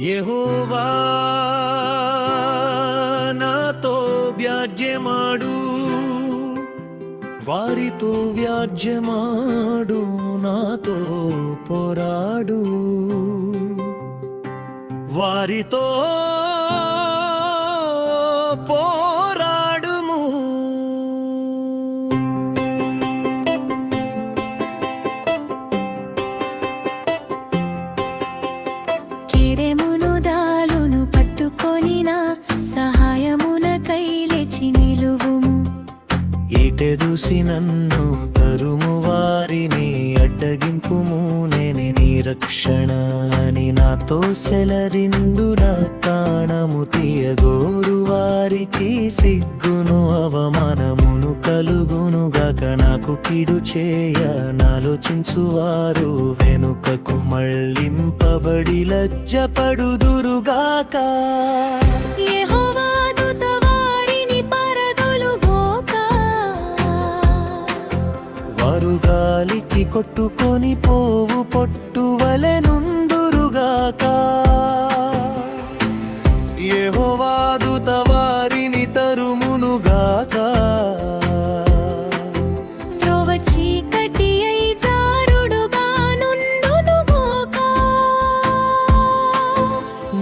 యెహోవా నాతో వ్యాజ్యమాడు, వారితో వ్యాజ్యమాడు, నాతో పోరాడు, వారితో పోరాడుము. కేడెమును దాలును పట్టుకొనిన సహాయమునకై లేచి నిలువుము. ఈటెదూసి నన్ను తరుము వారిని అడ్డగింపుము, నేనే నీ రక్షణ అని నాతో సెలరిందు. నా ప్రాణము తీయగోరు వారికి సిగ్గును అవమానమును కలుగునుగాక. నాకు కీడు చేయ నాలోచించువారు వెనుకకు మళ్ళింపబడి లజ్జపడుదురుగాక. యెహోవా దూత వారిని పరదొలుగోక, వారు గాలికి కొట్టుకొని పోవు పొట్టు వలె నుందురుగాక. యెహోవా దూత వారిని తరుమునుగాక. త్రోవ చీకటి అయి జారుడుగా నుండునుగాక.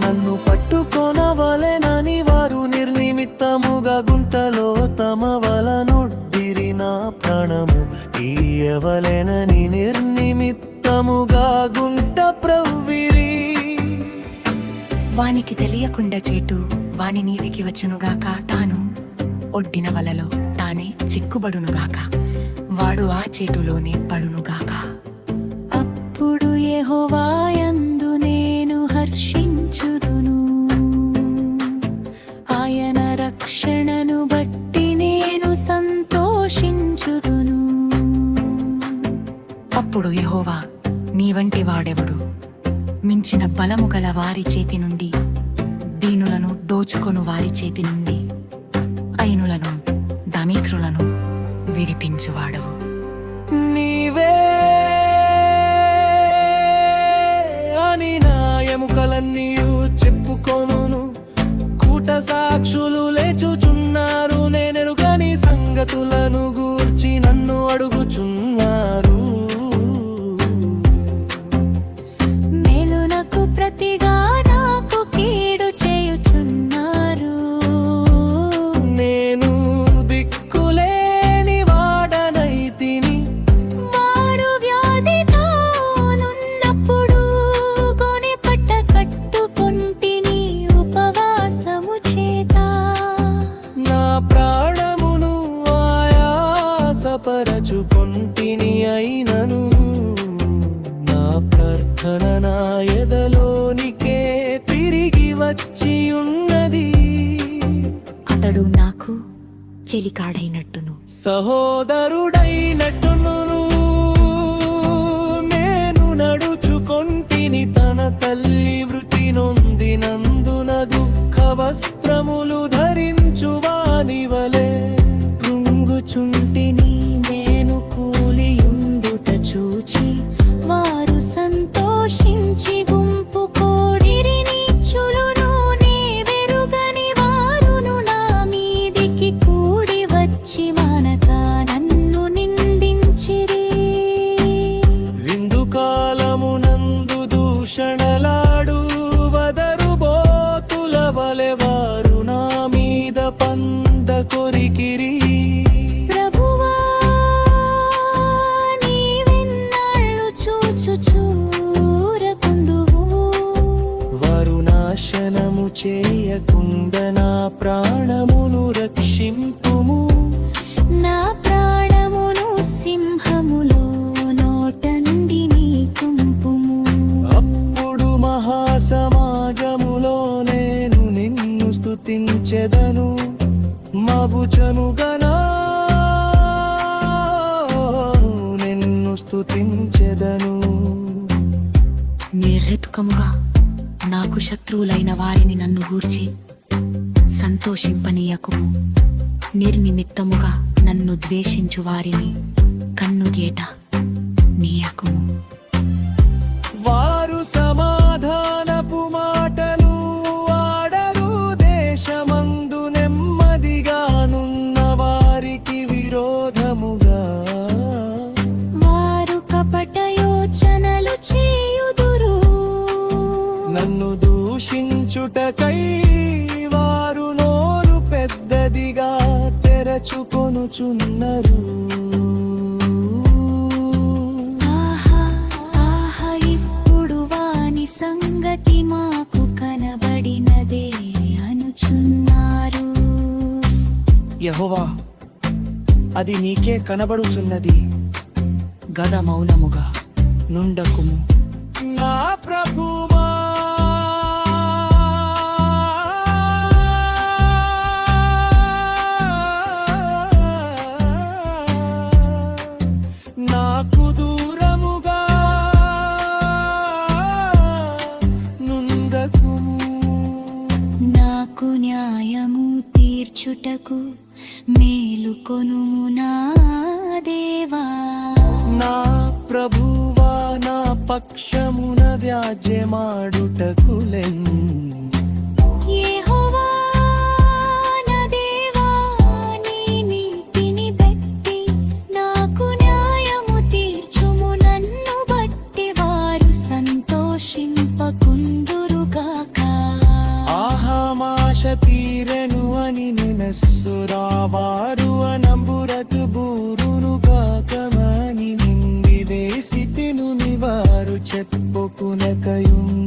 నన్ను పట్టుకొనవలెనని వారు నిర్నిమిత్తముగా గుంటలో తమ వలనొడ్డిరి. నా ప్రాణము తీయవలెనని నిర్నిమిత్తముగా గుంట ప్రవ్విరి. వానికి తెలియకుండా చేటు వాని మీదికి వచ్చునుగాక. తాను ఒడ్డిన వలలో తానే చిక్కుబడునుగాక. వాడు ఆ చేటులోనే పడునుగాక. అప్పుడు యెహోవా యందు నేను హర్షించుదును, ఆయన రక్షణను బట్టి నేను సంతోషించుదును. అప్పుడు యెహోవా, నీ వంటి వాడెవడు? మించిన బలము గల వారి చేతి నుండి, దీనులను దోచుకొను వారి చేతి నుండి, అయినులను దమిత్రులను విడిపించువాడవు. నీవే అని నా ఎముకలన్నీయు చెప్పుకొనును. కూట సాక్షులు లేచుచున్నారు, నేనెరుగని సంగతులను గూర్చి నన్ను అడుగుచున్నారు. మేలునకు ప్రతిగా నాకు కీడు చేయుచున్నారు. నేను దిక్కులేని వాడనైతిని. వాడు వ్యాధితోనున్నప్పుడు గొనిపట్ట కట్టుకొంటిని ఉపవాసము చేత. నా ప్రాణమును ఆయాసపరచుకొంటిని, అయినను నా ప్రార్థన నా ఎదలోనికే తిరిగి వచ్చి ఉన్నది. అతడు నాకు చెలికాడైనట్టును, సహోదరుడైనట్టును నేను నడుచుకొంటిని. తన తల్లి వృత్తి నొందినందున దుఃఖ వస్త్రములు ధరించువాని వలె కృంగుచుంటిని. నేను కూలియుండుట చూచి వారు సంతోషించి గుంపు కోడిరి. నీచులును నే వెరుగని వారును నా మీదికి కూడి వచ్చి మానక నన్ను నిందించిరి. విందు కాలమునందు దూషణలాడు వదరు బోతుల వలె వారు నా మీద పంద కొరికిరి. ప్రభువా, నీవెన్నాళ్ళు చూచుచూరకుందువు. వారు నాశనము చేయకుండా నా ప్రాణమును రక్షింపుము. నా ప్రాణమును సింహములో నోట నుండి నీకుంపుము. అప్పుడు మహాసమాజములో నేను నిన్ను స్తుతించెదను. మబుచనుగనా నిన్ను స్తుతించెదను. నిర్రెతుకముగా నాకు శత్రువులైన వారిని నన్ను గూర్చి సంతోషింపనీయకుము. నిర్నిమిత్తముగా నన్ను ద్వేషించు వారిని కన్నుగేట నీయకుము. వారు సమాధానపు మాటలు తీర్చుటకై వారు నోరు పెద్దదిగా తెరచుకొనుచున్నరు. ఆహా ఆహా ఇప్పుడు వాని సంగతి మాకు కనబడినదే అనుచున్నారు. యెహోవా, అది నీకే కనబడుచున్నది. గద మౌనముగా నుండకుము. నా ప్రభువా, నాకు దూరముగా నుండకుము. నాకు న్యాయము తీర్చుటకు మేలుకొనుము నా దేవా. నా ప్రభువా, నా పక్షమున వ్యాజ్యమాడుటకులెన్. యెహోవా నా దేవా, నీ నీతిని బట్టి నాకు న్యాయము తీర్చుము. నన్ను బట్టి వారు సంతోషింపకుందురుగాక. ఆహామాశ తీరెను అని నినస్సురావారు అనంబురతు బూరును కాకమని నింది వేసి తిను నివారు చెప్పుకునకయున్.